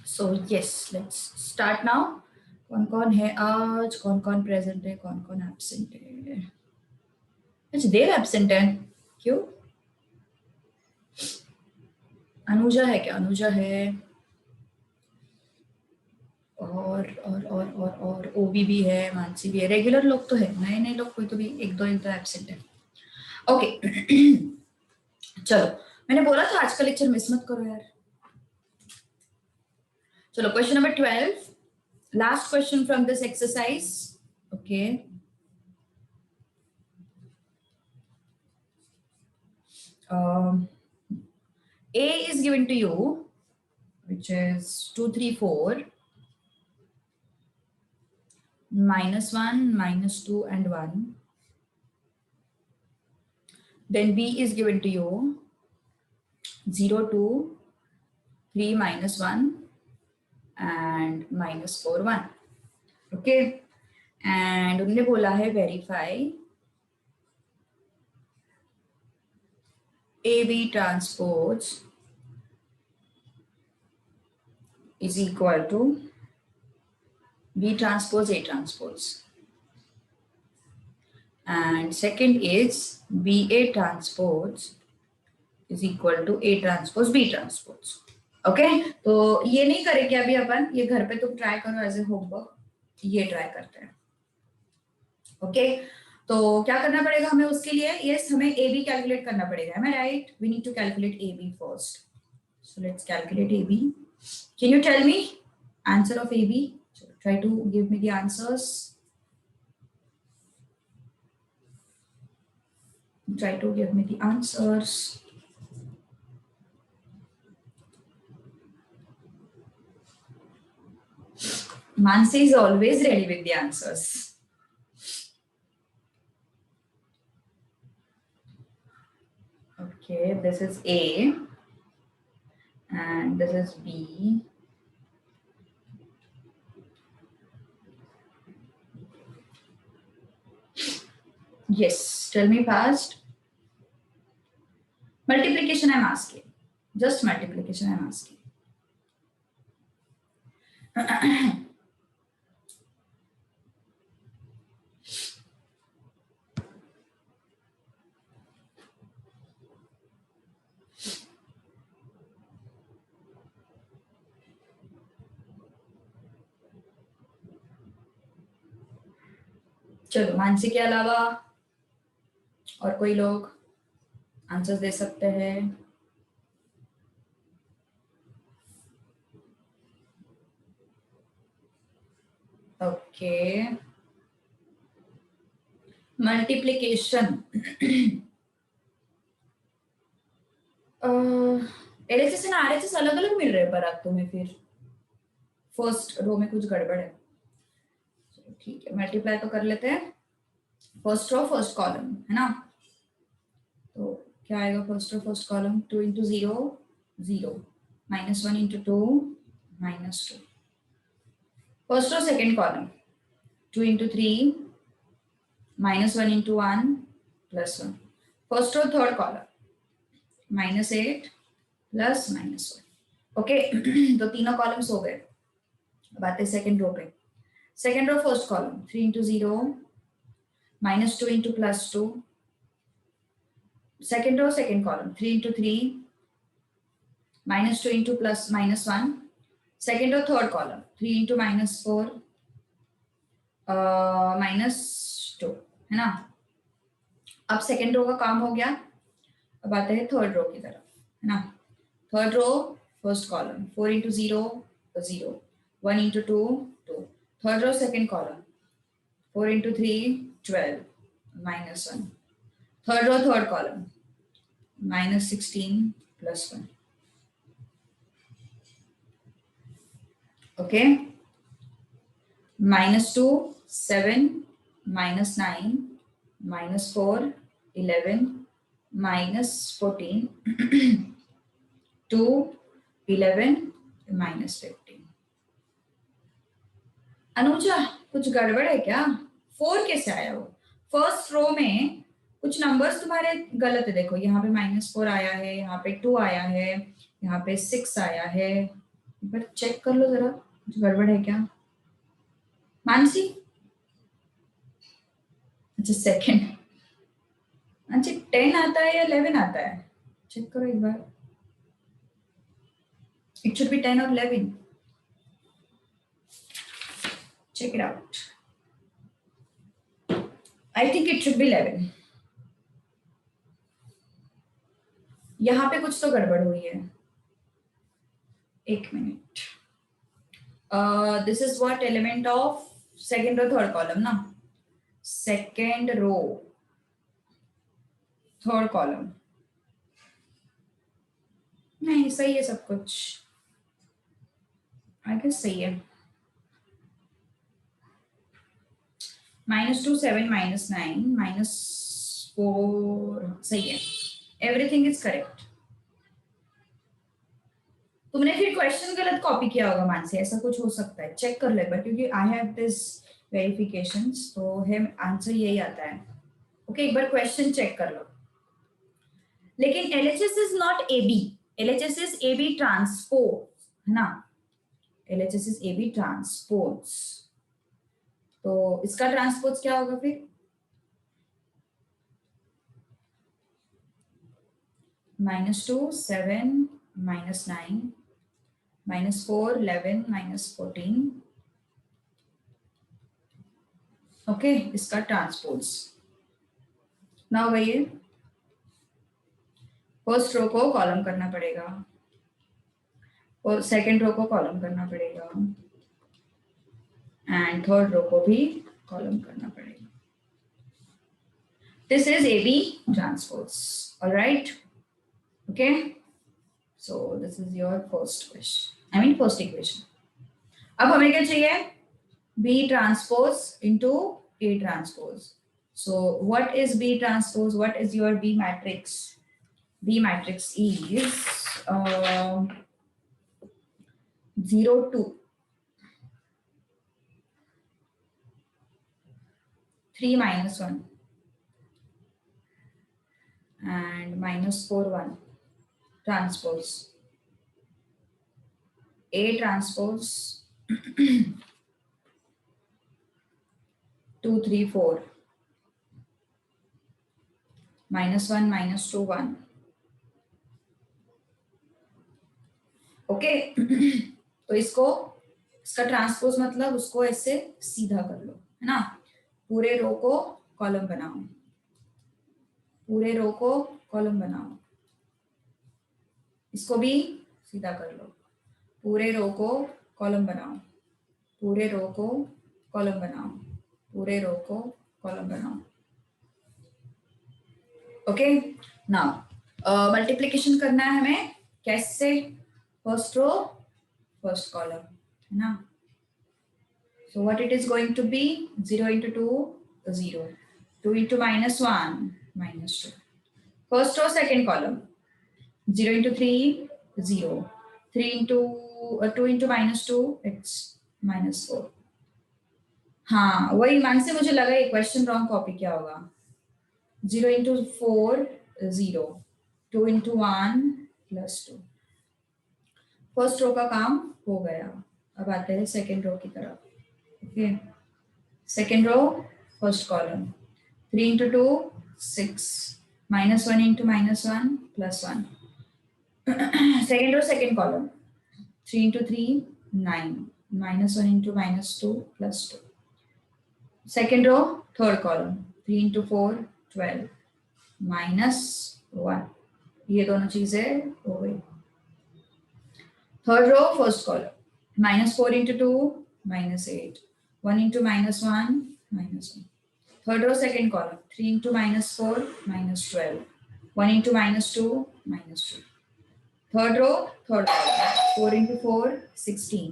So yes, let's start now. कौन कौन है आज, कौन कौन प्रेजेंट है, कौन कौन एब्सेंट है? अच्छा, देव एब्सेंट है, क्यों? अनुजा है क्या? अनुजा है, और ओबी भी है, मानसी भी है। रेगुलर लोग तो है, नए नए लोग कोई तो भी एक दो एब्सेंट है। ओके चलो, मैंने बोला था आज का लेक्चर मिस मत करो यार। चलो, question number 12, last question from this exercise. Okay, A is given to you, which is 2 3 4 -1 -2 and 1. Then B is given to you 0 2 3 -1 and -4 1. Okay, and उन्होंने बोला है verify AB transpose is equal to B transpose A transpose, and second is BA transpose is equal to A transpose B transpose. Okay, तो ये नहीं करेंगे अभी अपन, ये घर पे तुम ट्राई करो एज ए होमवर्क, ये ट्राई करते हैं। ओके, तो क्या करना पड़ेगा हमें उसके लिए? यस, हमें ए बी कैलकुलेट करना पड़ेगा, है right? We need to calculate A B first, so let's calculate A B. Can you tell me answer of A B? Try to give me the answers, try to give me the answers. Mansi is always ready with the answers. Okay, this is A and this is B. Yes, tell me fast. Multiplication I'm asking. Just multiplication I'm asking. चलो, मानसी के अलावा और कोई लोग answer दे सकते हैं? Okay, multiplication LHS and RHS अलग अलग मिल रहे हैं पर आप तुम्हें, फिर फर्स्ट रो में कुछ गड़बड़ है। चलो ठीक है, मल्टीप्लाई तो कर लेते हैं। फर्स्ट रो फर्स्ट कॉलम है ना, तो क्या आएगा? First row first column 2 into 0 0 -1 into 2 -2। First row second column 2 into 3 -1 into 1 +1। First row third column -8 plus -1। Okay, तो तीनों कॉलम्स हो गए। अब आते हैं सेकेंड रो पे। Second row first column 3 into 0 -2 into +2। Second row second column 3 into 3 -2 into +1। second row third column 3 into -4 -2, है ना। अब सेकेंड रो का काम हो गया, अब आते हैं थर्ड रो की तरफ, है ना। Third row first column 4 into 0 0 1 into 2 2। Third row second column 4 into 3 12 -1। Third row third column -16 +1। Okay, -2 7 -9 -4 11 -14 2 11 -15। Anuja, कुछ गड़बड़ है क्या? 4 कैसे आया? वो फर्स्ट रो में कुछ नंबर्स तुम्हारे गलत है। देखो यहाँ पे -4 आया है, यहाँ पे 2 आया है, यहाँ पे 6 आया है, एक बार चेक कर लो जरा, कुछ गड़बड़ है क्या मानसी? अच्छा सेकंड, अच्छा 10 आता है या 11 आता है? चेक करो एक बार, इट शुड बी 10 और 11, check it out. I think it should be 11. यहाँ पे कुछ तो गड़बड़ हुई है, एक minute. This is what element of second row third column ना, second row third column. नहीं सही है सब कुछ, I guess सही है. -2 7 -9 -4 सही है, everything is correct. तुमने फिर क्वेश्चन गलत कॉपी किया होगा मानसी, ऐसा कुछ हो सकता है, चेक कर ले क्योंकि आई हैव दिस वेरिफिकेशंस, तो है आंसर यही आता है. ओके एक बार क्वेश्चन चेक कर लो. लेकिन LHS is not AB, LHS is AB transpose है ना, LHS इज AB ट्रांसपोज, तो इसका ट्रांसपोज क्या होगा फिर? -2 7 -9 -4 11 -14. ओके इसका ट्रांसपोज. नाउ भैया फर्स्ट रो को कॉलम करना पड़ेगा और सेकंड रो को कॉलम करना पड़ेगा एंड थर्ड रो को भी कॉलम करना पड़ेगा. This is AB transpose. Alright okay, so this is your first question, I mean first equation. अब हमें क्या चाहिए? B transpose into A transpose. So what is B transpose? What is your B matrix? B matrix is 0 2 3 -1 and -4 1 transpose. A transpose 2 3 4 -1 -2 1. Okay तो इसका transpose मतलब उसको ऐसे सीधा कर लो है ना, पूरे रो को कॉलम बनाओ, पूरे रो को कॉलम बनाओ, इसको भी सीधा कर लो, पूरे रो को कॉलम बनाओ, पूरे रो को कॉलम बनाओ, पूरे रो को कॉलम बनाओ. ओके नाउ मल्टीप्लिकेशन करना है हमें कैसे? फर्स्ट रो फर्स्ट कॉलम है ना, so what it is going to be? 0 into 2 0, 2 into -1 -2. First row second column 0 into 3 0, 3 into 2 into -2 it's -4. हाँ वही मान से मुझे लगा ये क्वेश्चन रॉन्ग कॉपी किया होगा. 0 into 4 0, 2 into 1 +2. फर्स्ट रो का काम हो गया. अब आते हैं सेकेंड रो की तरफ. Okay second row first column 3 into 2 6, -1 into -1 +1. Second row second column 3 into 3 9, -1 into -2 +2. Second row third column 3 into 4 12, -1. ये दोनों चीजें हो गई. Third row first column -4 into 2 -8, 1 into -1 -1. Third row second column 3 into -4 -12, 1 into -2 -2. Third row third column 4 into 4 16,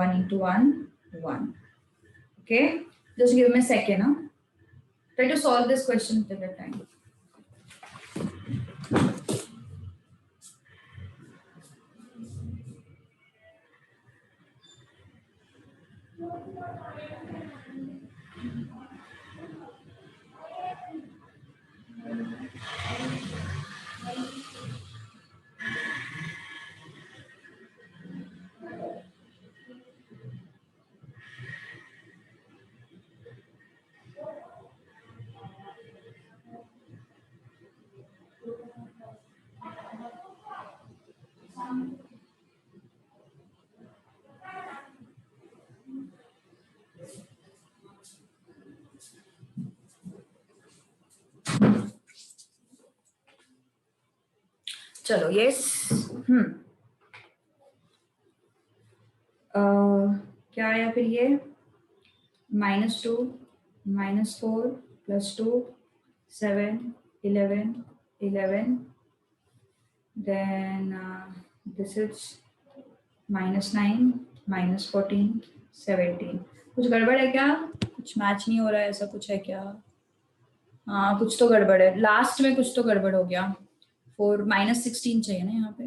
1 into 1 1. Okay, just give me a second. Try to solve this question at a time. चलो yes. हम्म क्या आया फिर ये? -2 -4 +2 7 11 11 then this is -9 -14 17। कुछ गड़बड़ है क्या? कुछ मैच नहीं हो रहा है, ऐसा कुछ है क्या? हाँ कुछ तो गड़बड़ है, लास्ट में कुछ तो गड़बड़ हो गया। -16 चाहिए ना यहाँ पे,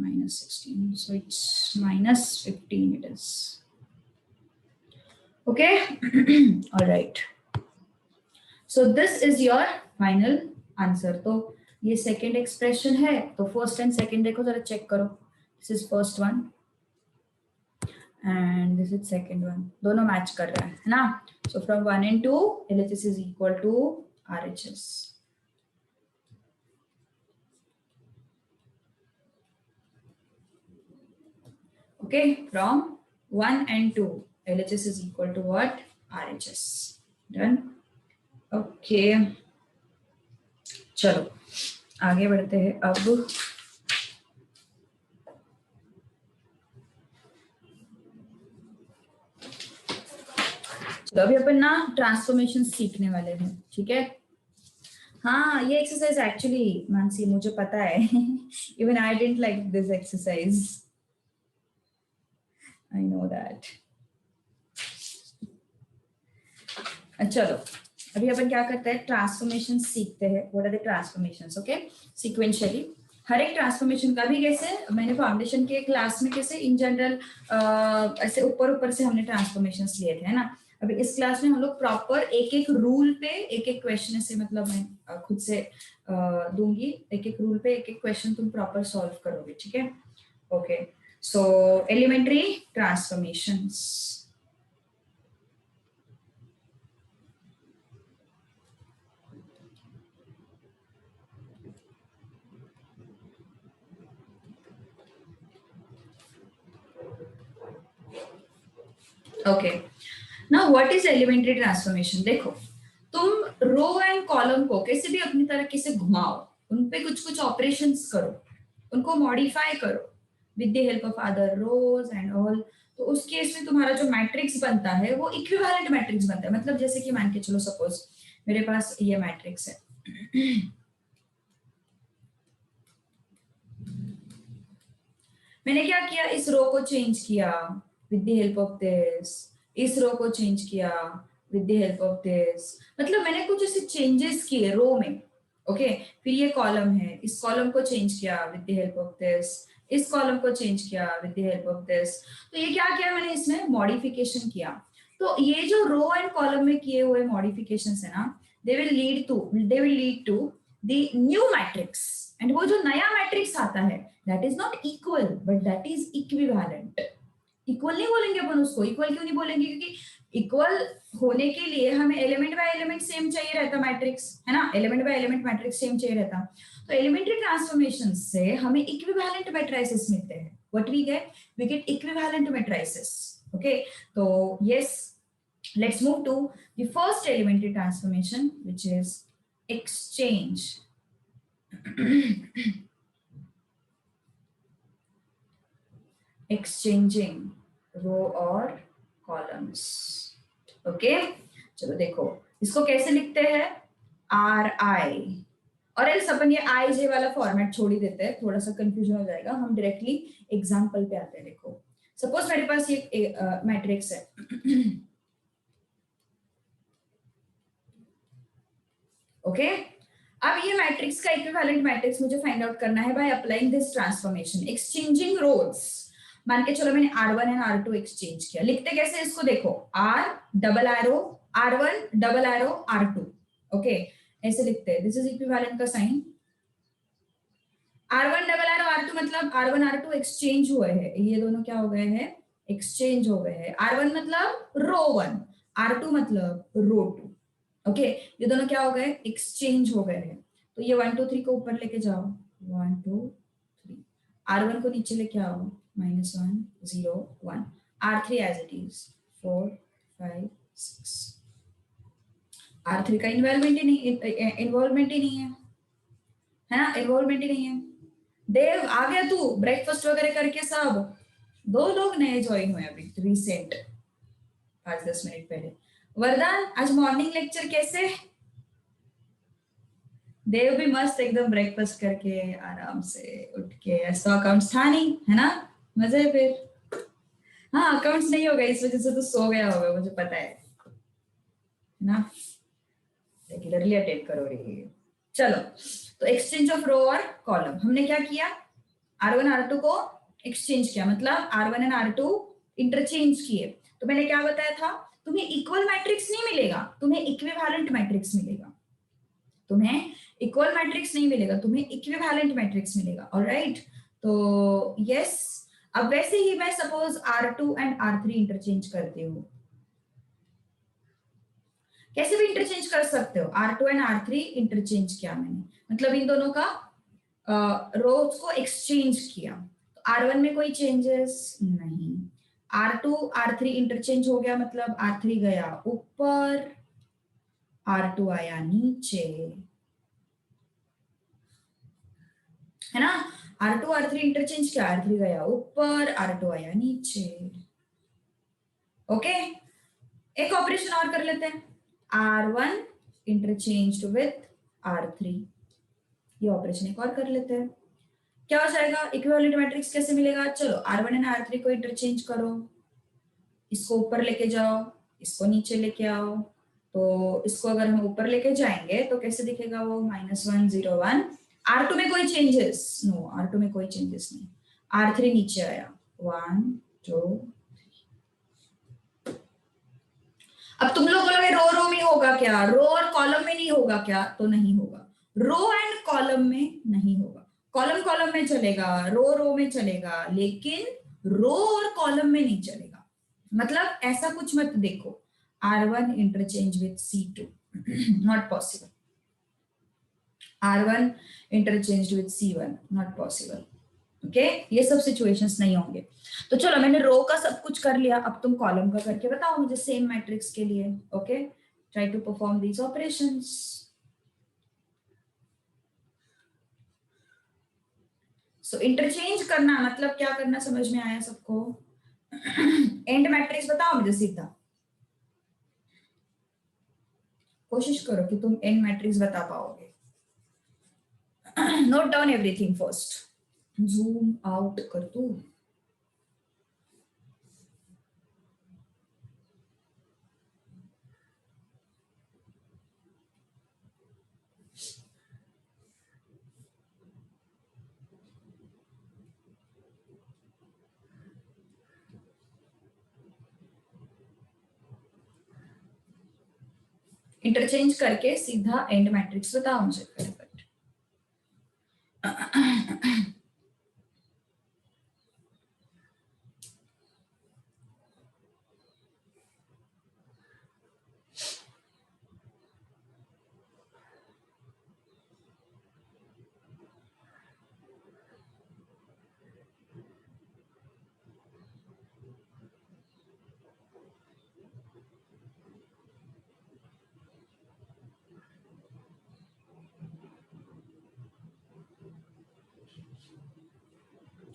-16 so it's -15 it is। okay all right so this is your final answer। तो ये सेकेंड एक्सप्रेशन है, तो फर्स्ट एंड सेकेंड देखो जरा चेक करो। This is first one and this is second one, दोनों मैच कर रहा है ना। So from 1 and 2 LHS is equal to RHS। okay from 1 and 2 LHS is equal to what? RHS। done। okay चलो आगे बढ़ते हैं अब। तो अभी अपन ना ट्रांसफॉर्मेशन सीखने वाले हैं, ठीक है। हाँ ये एक्सरसाइज एक्चुअली मानसी मुझे पता है even I didn't like this exercise, I know that. चलो अभी अपन क्या करते हैं, ट्रांसफॉर्मेशन सीखते हैं। What are the transformations? Okay sequentially हर एक ट्रांसफॉर्मेशन का भी कैसे मैंने फाउंडेशन के क्लास में कैसे इन जनरल ऐसे ऊपर ऊपर से हमने ट्रांसफॉर्मेशंस लिए थे, है ना। अभी इस क्लास में हम लोग प्रॉपर एक एक रूल पे एक एक क्वेश्चन से, मतलब मैं खुद से दूंगी, एक एक रूल पे एक एक क्वेश्चन तुम प्रॉपर सॉल्व करोगे, ठीक है। Okay so elementary transformations. Okay now what is elementary transformation? देखो तुम रो एंड कॉलम को कैसे भी अपनी तरीके से घुमाओ, उन पे कुछ कुछ ऑपरेशंस करो, उनको मॉडिफाई करो with the help of other rows and all. तो उस केस में तुम्हारा जो मैट्रिक्स बनता है वो इक्विवेलेंट मैट्रिक्स बनता है। मतलब जैसे कि मान के चलो सपोज मेरे पास ये मैट्रिक्स है मैंने क्या किया, इस रो को चेंज किया with the help of this, इस रो को चेंज किया with the help of this, मतलब मैंने कुछ ऐसे चेंजेस किए रो में। ओके फिर ये कॉलम है, इस कॉलम को चेंज किया with the help of this, इस कॉलम को चेंज किया with the help of this. तो ये क्या किया मैंने, इसमें मॉडिफिकेशन किया। तो ये जो रो एंड कॉलम में किए हुए मॉडिफिकेशंस है ना, they will lead to the new matrix. And वो जो नया मैट्रिक्स आता है that is not equal but that is equivalent. Equal नहीं बोलेंगे अपन उसको, इक्वल क्यों नहीं बोलेंगे, क्योंकि इक्वल होने के लिए हमें एलिमेंट बाय एलिमेंट सेम चाहिए रहता मैट्रिक्स, है ना। Element by element matrix same चाहिए रहता। तो एलिमेंट्री ट्रांसफॉर्मेशन से हमें इक्विवेलेंट मैट्रिसेस मिलते हैं। What we get equivalent matrices. Okay तो yes let's move to the first elementary transformation which is exchange। exchanging row और columns। ओके चलो देखो इसको कैसे लिखते हैं, आर आई, और एल्स अपन ये आई जे वाला फॉर्मेट छोड़ ही देते हैं, थोड़ा सा कंफ्यूजन हो जाएगा, हम डायरेक्टली एग्जांपल पे आते हैं। देखो सपोज मेरे पास ये मैट्रिक्स है ओके अब ये मैट्रिक्स का इक्विवेलेंट मैट्रिक्स मुझे फाइंड आउट करना है by applying this transformation exchanging rows. मान के चलो मैंने R1 एंड R2 एक्सचेंज किया, लिखते कैसे इसको देखो, R double arrow R1 double arrow R2। Okay ऐसे लिखते हैं, दिस इज इक्विवेलेंट का sign. R1 double arrow R2 मतलब R1 R2 एक्सचेंज हुए हैं, ये दोनों क्या हो गए हैं, एक्सचेंज हो गए हैं। R1 मतलब रो 1, R2 मतलब रो 2। ओके ये दोनों क्या हो गए, एक्सचेंज हो गए हैं। तो ये 1 2 3 को ऊपर लेके जाओ, 1 2 3, R1 को नीचे लेके आओ, -1 0 1, R3 as it is 4 5 6। R3 का इन्वॉल्वमेंट ही नहीं है ना, इन्वॉल्वमेंट ही नहीं है। देव आ गया तू ब्रेकफास्ट वगैरह करके? सब 2 लोग नए ज्वाइन हुए अभी रिसेंट, 5-10 मिनट पहले। वरदान आज मॉर्निंग लेक्चर कैसे? देव भी मस्त एकदम ब्रेकफास्ट करके आराम से उठ के, ऐसा अकाउंट्स था नहीं है ना, मजे है फिर। हाँ अकाउंट्स नहीं होगा इस वजह से तो सो गया होगा, मुझे पता है ना, रेगुलरली अटेंड करो रे। चलो तो एक्सचेंज ऑफ रो और कॉलम हमने क्या किया, R1 R2 को एक्सचेंज किया, मतलब R1 एंड R2 इंटरचेंज किए। तो मैंने क्या बताया था, तुम्हें इक्वल मैट्रिक्स नहीं मिलेगा, तुम्हें इक्विवेलेंट मैट्रिक्स मिलेगा। तुम्हें इक्वल मैट्रिक्स नहीं मिलेगा, तुम्हें इक्विवेलेंट मैट्रिक्स मिलेगा। ऑलराइट, तो यस, अब वैसे ही मैं suppose R2 and R3 interchange करती हूँ, कैसे भी इंटरचेंज कर सकते हो। R2 एंड R3 इंटरचेंज किया मैंने, मतलब इन दोनों का रोज को एक्सचेंज किया। तो R1 में कोई चेंजेस नहीं, R2 R3 इंटरचेंज हो गया, मतलब R3 गया ऊपर, R2 आया नीचे, है ना। R2 R3 इंटरचेंज किया, R3 गया ऊपर, R2 आया नीचे। ओके, एक ऑपरेशन और कर लेते हैं, R1 इंटरचेंज विथ R3, ये ऑपरेशन एक और कर लेते हैं। क्या हो जाएगा, इक्विवेलेंट मैट्रिक्स कैसे मिलेगा, चलो R1 एंड R3 को इंटरचेंज करो, इसको ऊपर लेके जाओ, इसको नीचे लेके आओ। तो इसको अगर हम ऊपर लेके जाएंगे तो कैसे दिखेगा वो, -1 0 1। R2 में कोई चेंजेस नो, R2 में कोई चेंजेस नहीं, R3 नीचे आया 1 2। अब तुम लोग बोलोगे रो रो में होगा क्या, रो और कॉलम में नहीं होगा क्या, तो नहीं होगा, रो एंड कॉलम में नहीं होगा, कॉलम कॉलम में चलेगा, रो रो में चलेगा, लेकिन रो और कॉलम में नहीं चलेगा। मतलब ऐसा कुछ मत देखो, R1 interchange with C2 not possible, R1 interchange with C1 not possible. Okay, ये सब सिचुएशंस नहीं होंगे। तो चलो मैंने रो का सब कुछ कर लिया, अब तुम कॉलम का करके बताओ मुझे सेम मैट्रिक्स के लिए। Okay, try to perform these operations. So interchange करना मतलब क्या करना, समझ में आया सबको? एंड मैट्रिक्स बताओ मुझे सीधा, कोशिश करो कि तुम एंड मैट्रिक्स बता पाओगे। Note down everything first, zoom out कर दू। इंटरचेंज करके सीधा एंड मैट्रिक्स बताओ मुझे फटाफट।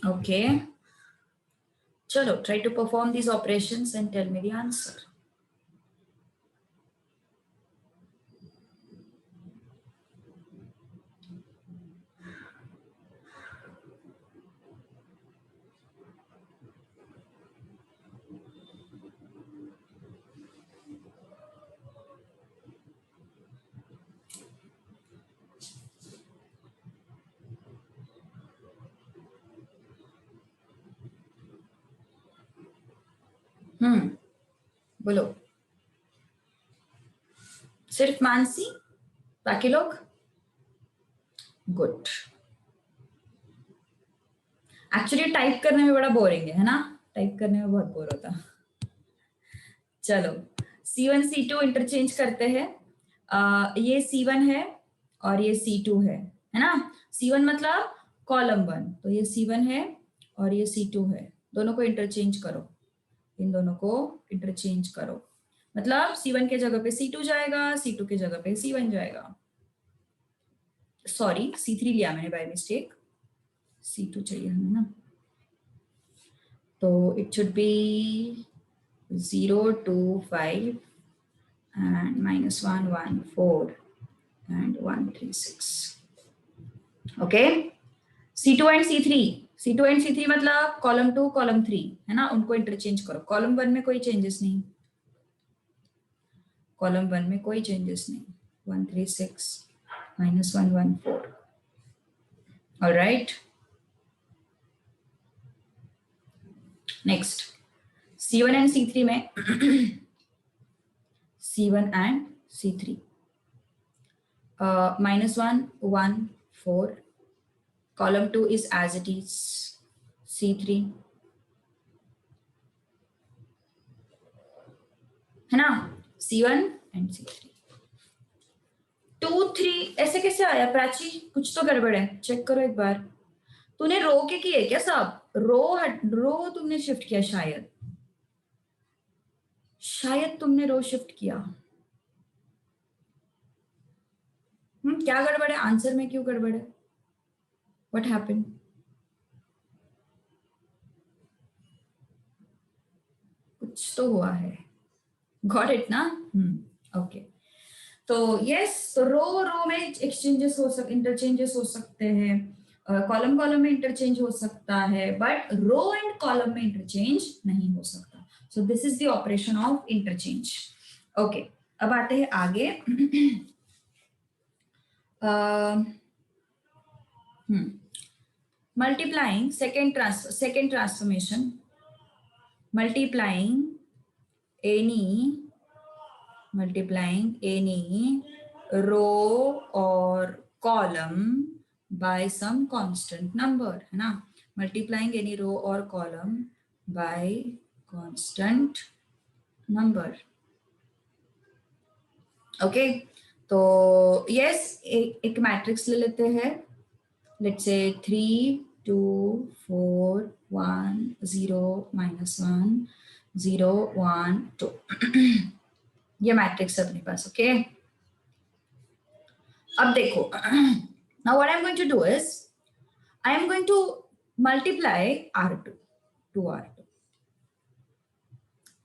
Okay, chalo, try to perform these operations and tell me the answer. बोलो, सिर्फ मानसी, बाकी लोग? गुड। एक्चुअली टाइप करने में बड़ा बोरिंग है ना, टाइप करने में बहुत बोर होता। चलो C1 C2 इंटरचेंज करते हैं। ये C1 है और ये C2 है ना। C1 मतलब कॉलम 1, तो ये C1 है और ये C2 है, दोनों को इंटरचेंज करो, इन दोनों को इंटरचेंज करो, मतलब C1 के जगह पे C2 जाएगा, C2 के जगह पे C1 जाएगा। सॉरी C3 लिया मैंने बाय मिस्टेक, C2 चाहिए हमें ना, तो it should B 0 2 5 and -1 1 4 and 1 3 6. okay, C2 and C3, C2 and C3 मतलब कॉलम 2 कॉलम 3 है ना, उनको इंटरचेंज करो। कॉलम 1 में कोई चेंजेस नहीं, कॉलम 1 में कोई चेंजेस नहीं, 1 3 6 -1 1 4। Alright, next C1 and C3 में C1 and C3 -1 1 4, column 2 is as it is C3 है ना, C1 एंड C3। 2 3 ऐसे कैसे आया प्राची, कुछ तो गड़बड़ है, चेक करो एक बार। तूने रो के किए क्या सब, रो तुमने शिफ्ट किया, शायद तुमने रो शिफ्ट किया। क्या गड़बड़ है, आंसर में क्यों गड़बड़ है, व्हाट हैपेंड? कुछ तो हुआ है, गॉट इट ना। ओके, तो यस, तो रो में एक्सचेंजेस हो सकते, इंटरचेंजेस हो सकते हैं, कॉलम कॉलम में इंटरचेंज हो सकता है, बट रो एंड कॉलम में इंटरचेंज नहीं हो सकता। So this is the operation of interchange. Okay, अब आते हैं आगे। Multiplying second transformation, multiplying any row or column by some constant number, है ना, multiplying any row or column by constant number। Okay, तो यस, एक मैट्रिक्स ले लेते हैं, लेट्स से 3 2 4 1 0 -1 0 1 2 ये मैट्रिक्स है अपने पास। ओके, अब देखो, now what I'm going to do is I am going to multiply R2 to R2।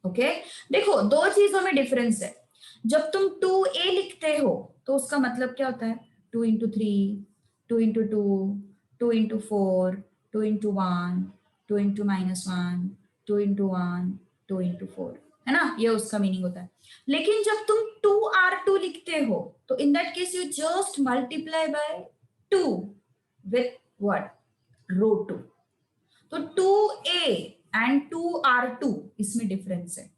Okay, देखो दो चीजों में डिफरेंस है। जब तुम 2a लिखते हो तो उसका मतलब क्या होता है, 2 into 3 2 into 2 2 into 4 2 into 1 2 into -1 2 into 1 2 into 4, है ना, ये उसका मीनिंग होता है। लेकिन जब तुम 2R2 लिखते हो तो in that case you just multiply by 2 with what, row 2। तो 2a एंड 2R2 इसमें डिफरेंस है।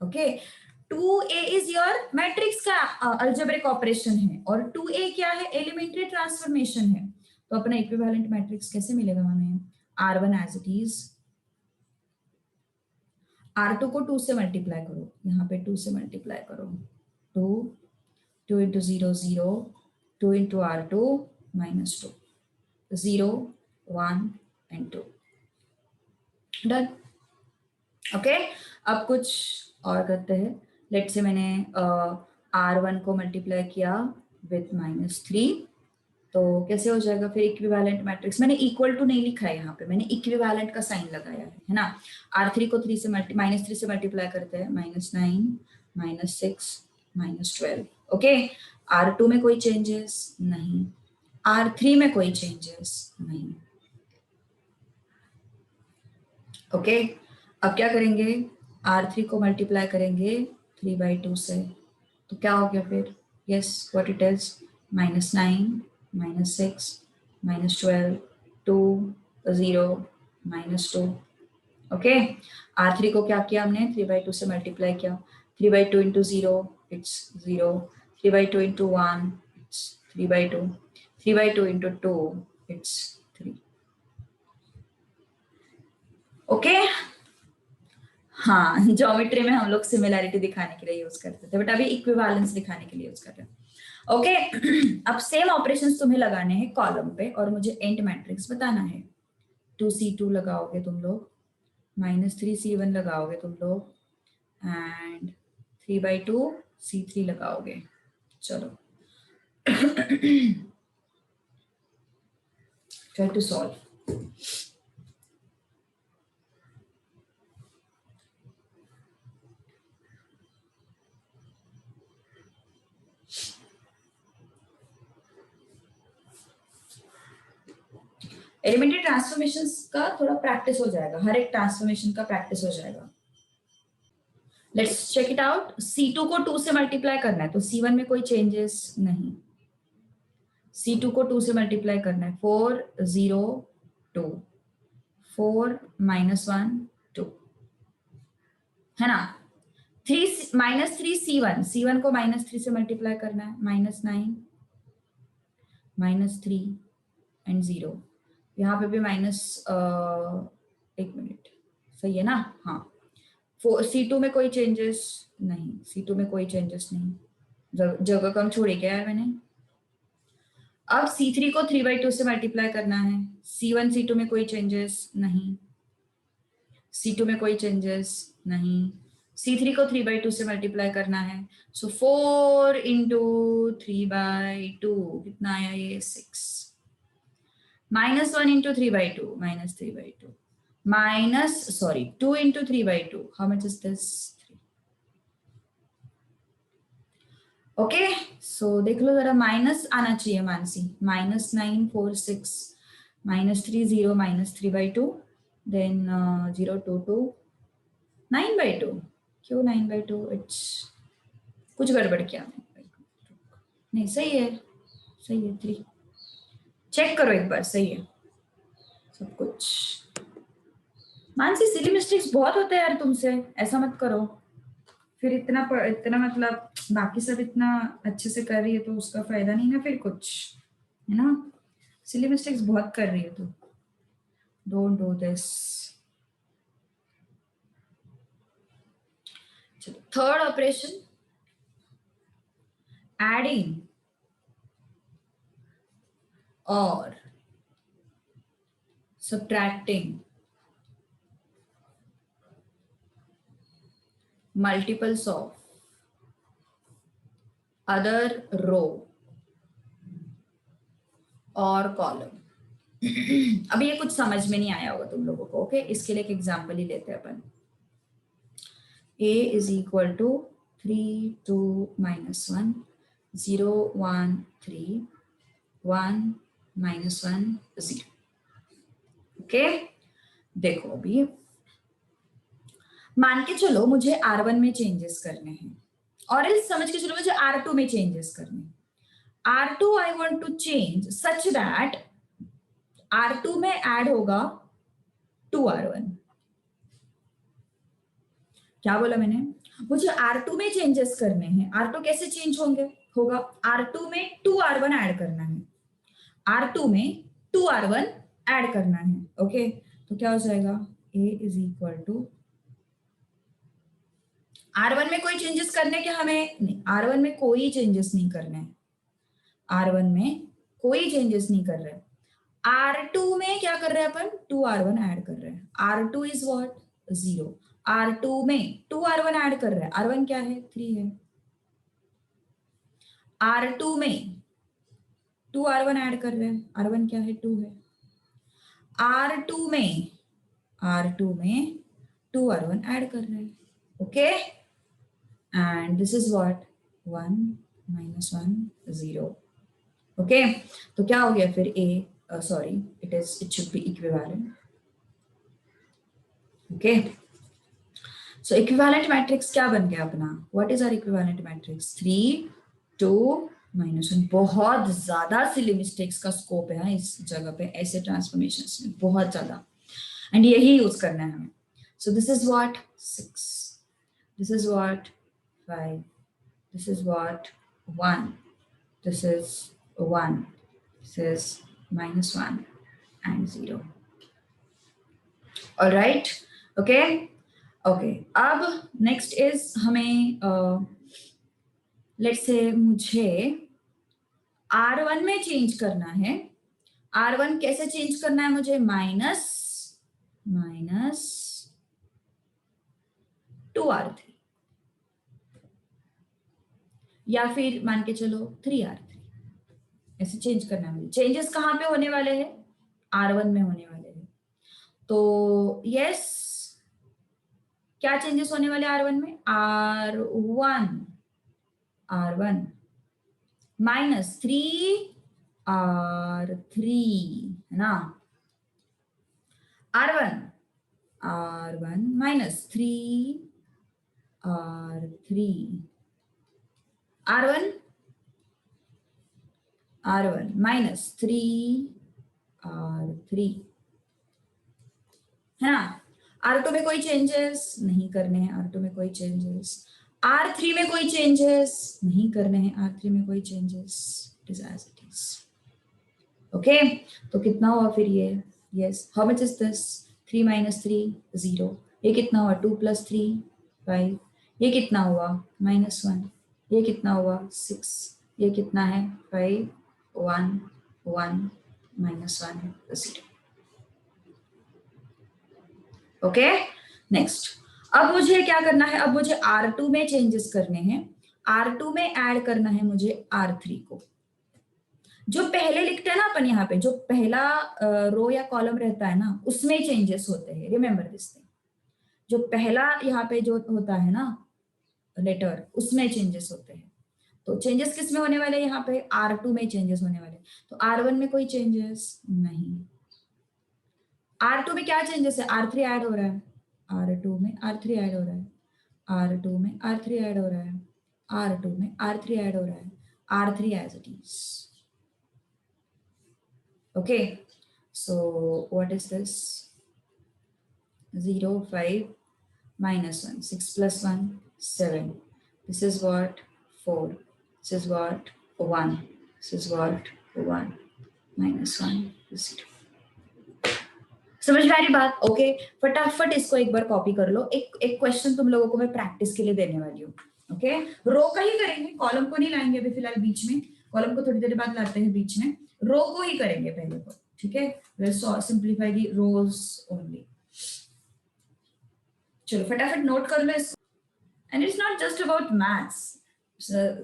Okay, 2a is your matrix का अलजेब्रिक ऑपरेशन है, और 2a क्या है, एलिमेंट्री ट्रांसफॉर्मेशन है। तो अपना इक्विवेलेंट मैट्रिक्स कैसे मिलेगा हमें, R1 as it is, R2 को 2 से मल्टीप्लाई करो, यहाँ पे 2 से मल्टीप्लाई करो, 2 2 into 0 0 2 into R2 -2 0 1 and 2 done. Okay, अब कुछ और करते हैं। लेट से मैंने R1 को मल्टीप्लाई किया विथ -3, तो कैसे हो जाएगा फिर इक्विवेलेंट मैट्रिक्स। मैंने इक्वल टू नहीं लिखा है यहाँ पे, मैंने इक्विवेलेंट का साइन लगाया है ना। R3 को 3 से -3 से मल्टीप्लाई करते हैं, -9 -6 -12। ओके, R2 में कोई चेंजेस नहीं, R3 में कोई चेंजेस नहीं। ओके, अब क्या करेंगे, R3 को मल्टीप्लाई करेंगे 3/2 से, तो क्या हो गया फिर, yes what it is, -9 -6 -12 2 0 -2। Okay, R3 को क्या किया हमने, 3/2 से मल्टीप्लाई किया, 3/2 into 0 it's 0, 3/2 into 1 it's 3/2, 3/2 into 2 it's 3। Okay, हाँ, ज्योमेट्री में हम लोग सिमिलैरिटी दिखाने के लिए यूज करते थे, बट अभी इक्विवेलेंस दिखाने के लिए यूज कर रहे हैं। ओके, अब सेम ऑपरेशंस तुम्हें लगाने हैं कॉलम पे, और मुझे एंड मैट्रिक्स बताना है। 2c2 लगाओगे तुम लोग, -3c1 लगाओगे तुम लोग, एंड 3/2 c3 लगाओगे। चलो try to solve। Elementary transformations का थोड़ा प्रैक्टिस हो जाएगा, हर एक ट्रांसफॉर्मेशन का प्रैक्टिस हो जाएगा। Let's check it out. C2 को 2 से मल्टीप्लाई करना है तो C1 में कोई चेंजेस नहीं। C2 को 2 से मल्टीप्लाई करना है, 4 0 2 4 -1 2 है ना। 3 -3 C1, C1 को -3 से मल्टीप्लाई करना है, -9 -3 एंड 0। यहाँ पे भी माइनस, एक मिनट, सही है ना। हाँ, C2 में कोई चेंजेस नहीं, C2 में कोई चेंजेस नहीं, जगह कम छोड़ी क्या यार मैंने। अब C3 को 3/2 से मल्टीप्लाई करना है, C1 C2 में कोई चेंजेस नहीं, C2 में कोई चेंजेस नहीं। C3 को 3/2 से मल्टीप्लाई करना है, सो 4 इंटू 3/2 कितना आया ये 6। -1 into 3/2 -3/2 2 into 3/2, how much is this. Okay, so देख लो जरा, माइनस आना चाहिए मानसी। -9 4 6 -3 0 -3/2 देन 0 2 2 9/2। क्यों 9/2? इट्स कुछ गड़बड़ किया नहीं, सही है, सही है। 3 चेक करो एक बार, सही है सब कुछ। मानसी सिली मिस्टेक्स बहुत होते हैं यार तुमसे, ऐसा मत करो फिर। इतना मतलब बाकी सब इतना अच्छे से कर रही है तो उसका फायदा नहीं ना फिर कुछ, है ना। सिली मिस्टेक्स बहुत कर रही है तू, डोंट डू दिस। चलो, थर्ड ऑपरेशन, एडिंग और subtracting multiples of other row और कॉलम। अभी ये कुछ समझ में नहीं आया होगा तुम लोगों को, ओके। इसके लिए एक एग्जांपल ही लेते हैं अपन। A is equal to 3 2 -1 0 1 3 1 -1 0। Okay, देखो अभी मान के चलो मुझे R1 में चेंजेस करने हैं, और इस समझ के चलो मुझे R2 में चेंजेस करने हैं। R2 I want to change such that R2 में ऐड होगा 2R1। क्या बोला मैंने? मुझे R2 में चेंजेस करने हैं। R2 कैसे चेंज होगा? R2 में 2R1 ऐड करना है, R2 में 2R1 ऐड करना है। ओके, तो क्या हो जाएगा? A is equal to R1 में कोई चेंजेस करने के हमें नहीं, R1 में कोई चेंजेस नहीं करने हैं, R1 में कोई चेंजेस नहीं कर रहे। R2 में क्या कर रहे हैं अपन? 2R1 ऐड कर रहे हैं। R2 is what? 0। R2 में 2R1 ऐड कर रहे हैं, R1 क्या है? 3 है। R2 में 2R1 ऐड कर रहे हैं, R1 क्या है? 2 है। R2 में 2R1 ऐड कर रहे हैं, okay. And this is what? 1 -1 0। Okay, तो क्या हो गया फिर? Sorry, it should be equivalent. Okay, so equivalent matrix क्या बन गया अपना? What is our equivalent matrix? 3 2 -1। बहुत ज्यादा सिली मिस्टेक्स का स्कोप है इस जगह पे, ऐसे ट्रांसफॉर्मेशंस में बहुत ज्यादा, एंड यही यूज करना है हमें। So this is what? 6, this is what? 5, this is what? 1, this is 1, this is -1 and 0। all right, okay, okay। अब next is हमें let's say मुझे R1 में चेंज करना है। R1 कैसे चेंज करना है मुझे? -2R3 या फिर मान के चलो 3R3, ऐसे चेंज करना है मुझे। चेंजेस कहां पे होने वाले हैं? R1 में होने वाले हैं। तो यस, क्या चेंजेस होने वाले R1 में? R1 माइनस 3 R3 है ना, R1 minus 3 R3, R1 minus 3 R3 है ना। R2 में कोई चेंजेस नहीं करने हैं, R2 में कोई चेंजेस। R3 में कोई चेंजेस नहीं करने हैं, R3 में कोई changes, it is as it is. Okay, तो कितना हुआ फिर ये? Yes, how much is this? 3 minus 3 0। ये कितना हुआ? 2 प्लस 3 5। ये कितना हुआ? -1। ये कितना हुआ? 6। ये कितना है? 5 1 1 -1 0। Okay, next. अब मुझे क्या करना है? अब मुझे R2 में चेंजेस करने हैं। R2 में ऐड करना है मुझे R3 को। जो पहले लिखते हैं ना अपन, यहाँ पे जो पहला रो या कॉलम रहता है ना, उसमें चेंजेस होते हैं। रिमेम्बर दिस थिंग, जो पहला यहाँ पे जो होता है ना लेटर, उसमें चेंजेस होते हैं। तो चेंजेस किस में होने वाले? यहाँ पे R2 में चेंजेस होने वाले। तो R1 में कोई चेंजेस नहीं। R2 में क्या चेंजेस है? R3 ऐड हो रहा है, R2 में R3 ऐड हो रहा है, R2 में R3 ऐड हो रहा है, R2 में R3 ऐड हो रहा है, R3 as it is. Okay, so what is this? 0 5 -1, 6 plus 1 7. This is what? 4. This is what? 1. This is what? 1 -1 0. समझ में आ रही बात? ओके, फटाफट इसको एक बार कॉपी कर लो। एक क्वेश्चन तुम लोगों को मैं प्रैक्टिस के लिए देने वाली हूँ। ओके, रो का ही करेंगे, कॉलम को नहीं लाएंगे अभी फिलहाल बीच में। कॉलम को थोड़ी देर बाद लाते हैं बीच में, रो को ही करेंगे पहले तो। ठीक है, सिंप्लीफाई दी रोज ओनली। चलो फटाफट नोट कर लो इसको। And it's not just about maths,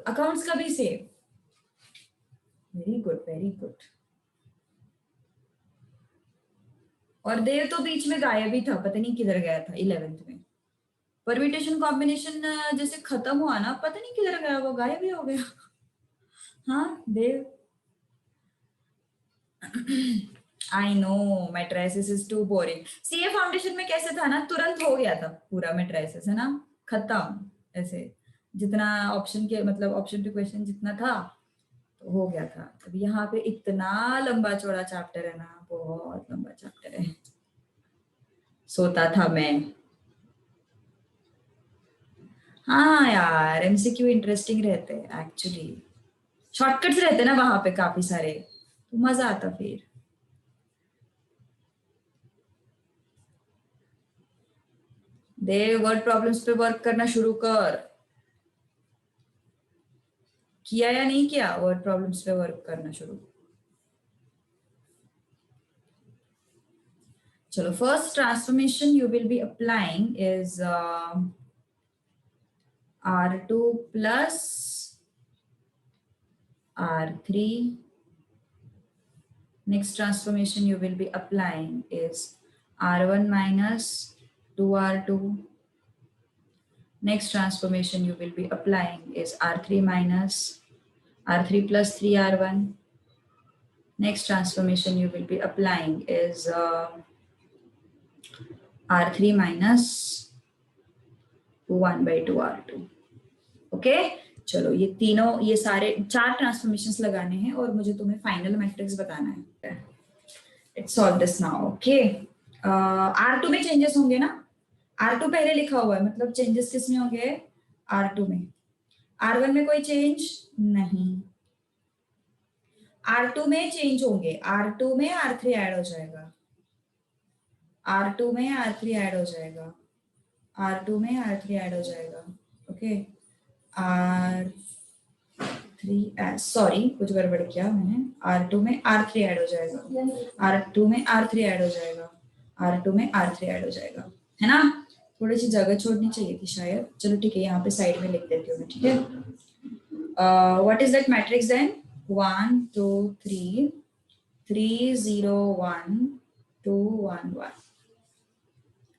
accounts का भी same. Very good, very good. और देव तो बीच में गायब ही था, पता नहीं किधर गया था 11th में। परम्यूटेशन कॉम्बिनेशन जैसे खत्म हुआ ना, पता नहीं किधर गया, वो गायब ही हो गया। हाँ Dev, I know matrices is too boring. CA foundation में कैसे था ना, तुरंत हो गया था पूरा मैट्राइसिस, है ना, खत्म। ऐसे जितना ऑप्शन के मतलब ऑप्शन टू क्वेश्चन जितना था तो हो गया था। अब यहाँ पे इतना लंबा चौड़ा चैप्टर है ना, बहुत लंबा चैप्टर है। सोता था मैं। हाँ यार, एमसीक्यू इंटरेस्टिंग रहते हैं एक्चुअली, शॉर्टकट्स रहते हैं ना वहां पे काफी सारे, तो मजा आता फिर। दे वर्ड प्रॉब्लम्स पे वर्क करना शुरू कर। किया या नहीं किया वर्ड प्रॉब्लम्स पे वर्क करना शुरू? चलो, first transformation you will be applying is R2 plus R3. Next transformation you will be applying is R1 minus 2R2. Next transformation you will be applying is R3 minus R3 plus 3R1. Next transformation you will be applying is R3 minus 1 by 2R2. Okay, चलो ये तीनों, ये सारे 4 transformations लगाने हैं और मुझे तुम्हें फाइनल मैट्रिक्स बताना है। It's solve this now. Okay, R2 में चेंजेस होंगे ना, R2 पहले लिखा हुआ है, मतलब चेंजेस किस में होंगे? R2 में। R1 में कोई चेंज नहीं, R2 में चेंज होंगे, R2 में R3 ऐड हो जाएगा, R2 में R3 ऐड हो जाएगा, R2 में R3 ऐड हो जाएगा। ओके, R3 सॉरी कुछ गड़बड़ किया मैंने, R2 में R3 ऐड हो जाएगा, R2 में R3 ऐड हो जाएगा, R2 में R3 ऐड हो जाएगा, है ना। थोड़ी सी जगह छोड़नी चाहिए थी शायद। चलो ठीक है, यहाँ पे साइड में लिख देती हूँ मैं। ठीक है, what is that matrix then? 1 2 3 3 0 1 2 1 1.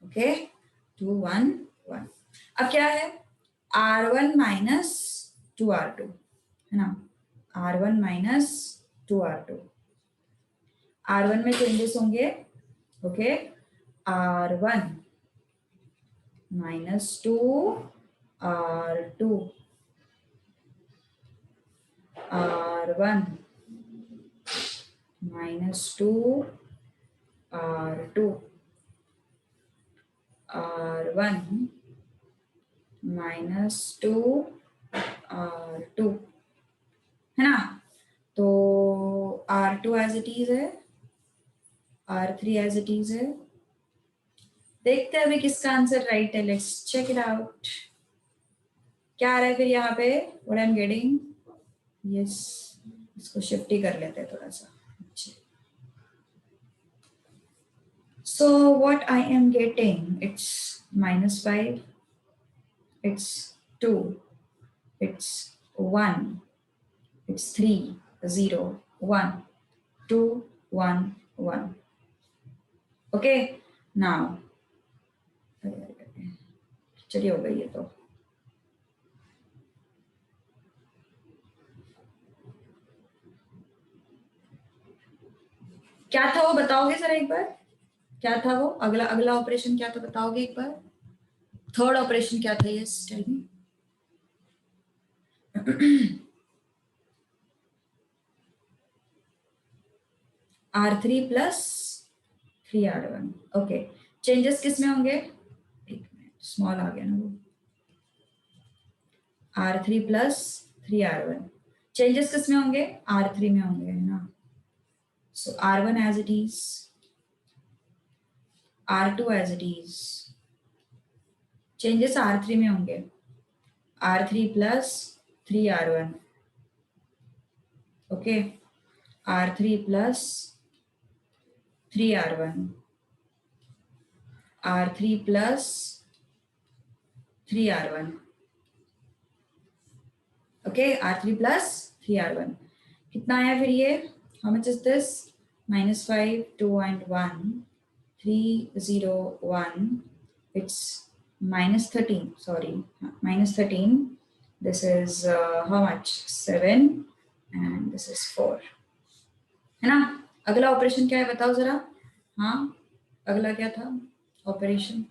Okay 2 1 1. अब क्या है R1 माइनस 2R2 है ना, R1 माइनस 2R2. R1 में चेंजेस होंगे. Okay R1 minus 2 R2 R1 minus 2 R2 R1 minus 2 R2 है ना. तो R2 एज इट इज है, R3 एज इट इज है. देखते हैं अभी किसका आंसर राइट है. Let's check it out. क्या आ रहा है फिर यहाँ पे. What I am getting. Yes, इसको शिफ्ट ही कर लेते हैं थोड़ा सा. So what I am getting, it's minus 5, it's 2, it's 1, it's 3, 0, 1, 2, 1, 1. Okay, now चलिए हो गई है तो. क्या था वो बताओगे सर एक बार. क्या था वो अगला अगला ऑपरेशन क्या था बताओगे एक बार. थर्ड ऑपरेशन क्या था. Yes tell me. R3 plus 3R1. Okay changes किस में होंगे. एक मिनट स्मॉल आ गया ना वो. R3 प्लस 3R1 चेंजेस किस में होंगे. R3 में होंगे है ना. So R1 as it is, R2 as it is. Changes R3 में होंगे. R3 plus 3R1. Okay R3 plus 3R1. R3 plus 3R1. Okay R3 plus 3R1 कितना आया फिर ये. How much is this. -5 2 and 1 3 0 1. It's -13. Sorry, -13. This is how much. 7 and this is 4 है ना. अगला operation क्या है बताओ जरा. हाँ अगला क्या था operation.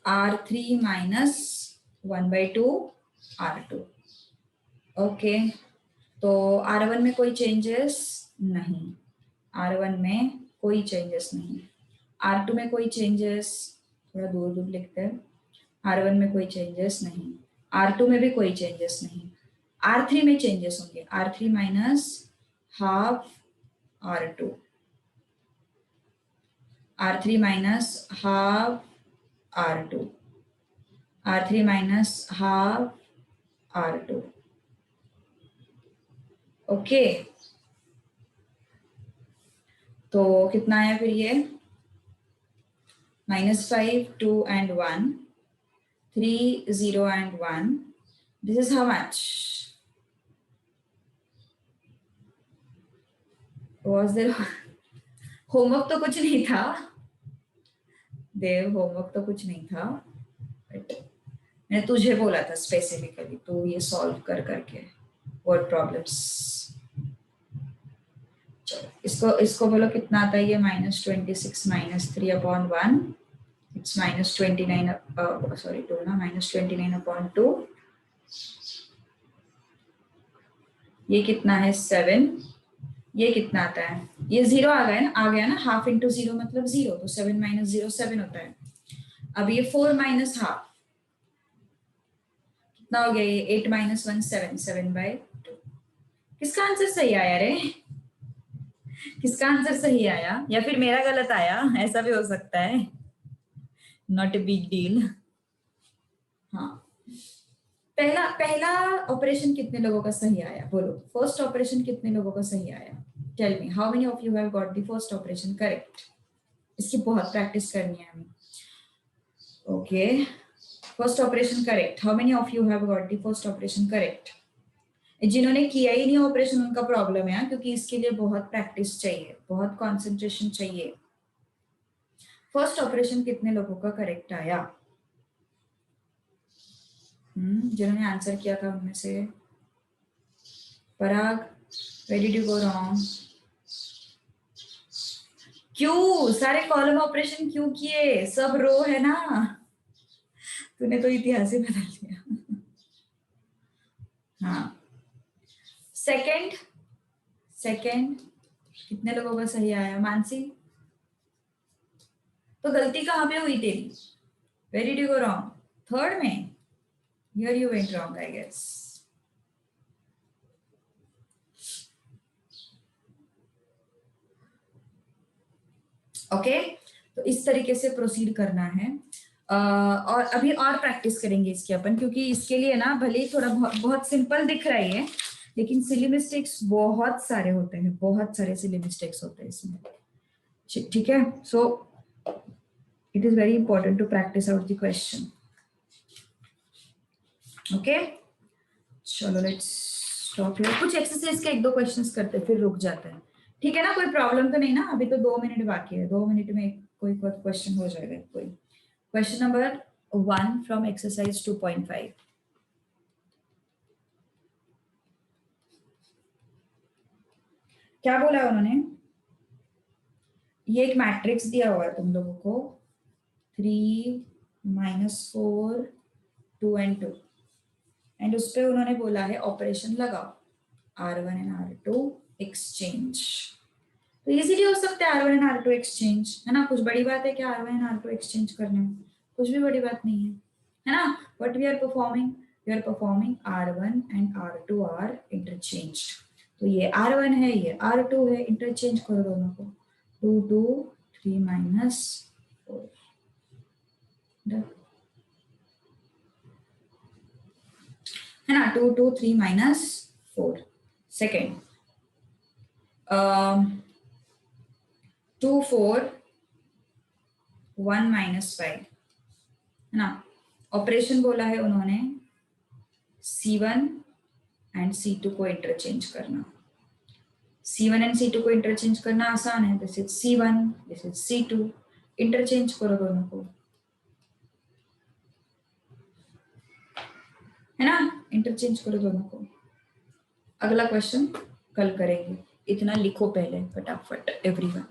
R3 minus 1/2 R2. Okay तो R1 में कोई चेंजेस नहीं. R1 में कोई चेंजेस नहीं. R2 में कोई चेंजेस. थोड़ा दूर दूर लिखते हैं. R1 में कोई चेंजेस नहीं. R2 में भी कोई चेंजेस नहीं. R3 में चेंजेस होंगे. R3 minus half R2. R3 minus half R2. R3 minus half R2. Okay तो कितना आया फिर ये. -5 2 and 1 3 0 and 1. This is how much. Was there homework तो कुछ नहीं था देव. होमवर्क तो कुछ नहीं था बट मैंने तुझे बोला था स्पेसिफिकली तो ये सॉल्व कर करके वर्ड प्रॉब्लम्स. चलो इसको बोलो कितना आता है ये. -26 -3/1. इट्स -29 सॉरी 2 ना. -29/2. ये कितना है 7. ये कितना आता है. ये 0 आ गया ना. हाफ इंटू 0 मतलब 0. तो 7 - 0 7 होता है. अब ये 4 माइनस हाफ कितना हो गया. ये 8 - 1 7 7/2. किसका आंसर सही आया रे. किसका आंसर सही आया या फिर मेरा गलत आया. ऐसा भी हो सकता है. Not a big deal. हाँ पहला ऑपरेशन कितने लोगों का सही आया बोलो. फर्स्ट ऑपरेशन कितने लोगों का सही आया. Tell me how many of you have got the first operation correct. इसकी बहुत प्रैक्टिस करनी है हमें. Okay, first operation correct. How many of you have got the first operation correct? जिन्होंने किया ही नहीं ऑपरेशन उनका प्रॉब्लम है, क्योंकि इसके लिए बहुत प्रैक्टिस चाहिए, बहुत कंसंट्रेशन चाहिए. फर्स्ट ऑपरेशन कितने लोगों का करेक्ट आया? जिन्होंने आंसर किया था उनमें से. पराग, where did you go wrong? क्यों सारे कॉलम ऑपरेशन क्यों किए? सब रो है ना. तूने तो इतिहास ही बदल दिया. हाँ, सेकंड सेकंड कितने लोगों का सही आया? मानसी, तो गलती कहाँ पे हुई तेरी? Where did you go wrong? Third में. Here you went wrong, I guess. Okay, तो इस तरीके से प्रोसीड करना है. और अभी और प्रैक्टिस करेंगे इसके अपन, क्योंकि इसके लिए ना भले ही थोड़ा बहुत सिंपल दिख रहा है, लेकिन सिली मिस्टेक्स बहुत सारे होते हैं, बहुत सारे सिली मिस्टेक्स होते हैं इसमें. ठीक है, so it is very important to practice out the question. Okay, चलो लेट्स स्टॉप हियर. कुछ एक्सरसाइज के एक दो क्वेश्चंस करते फिर रुक जाते हैं. ठीक है ना, कोई प्रॉब्लम तो नहीं ना? अभी तो 2 मिनट बाकी है, 2 मिनट में कोई क्वेश्चन हो जाएगा. कोई क्वेश्चन नंबर 1 फ्रॉम एक्सरसाइज 2.5. क्या बोला उन्होंने? ये एक मैट्रिक्स दिया हुआ है तुम लोगों को, 3 -4 2 and 2, एंड उस पर उन्होंने बोला है ऑपरेशन लगाओ, R1 and R2 एक्सचेंज. तो इजीली हो सकता है R1 and R2 एक्सचेंज, है ना? कुछ बड़ी बात है क्या R1 and R2 एक्सचेंज करने में? कुछ भी बड़ी बात नहीं है ना? What we are performing R1 and R2 are interchanged. तो ये R1 है, ये R2 है, इंटरचेंज करो दोनों को. 2 2 3 -4. है ना? 2 2 3 -4. सेकेंड 2 4 1 -5, है ना? ऑपरेशन बोला है उन्होंने C1 एंड C2 को इंटरचेंज करना. C1 एंड C2 को इंटरचेंज करना आसान है. This is C1, this is C2. Interchange करो दोनों को, है ना? इंटरचेंज करो दोनों को. अगला क्वेश्चन कल करेंगे. इतना लिखो पहले फटाफट एवरीवन.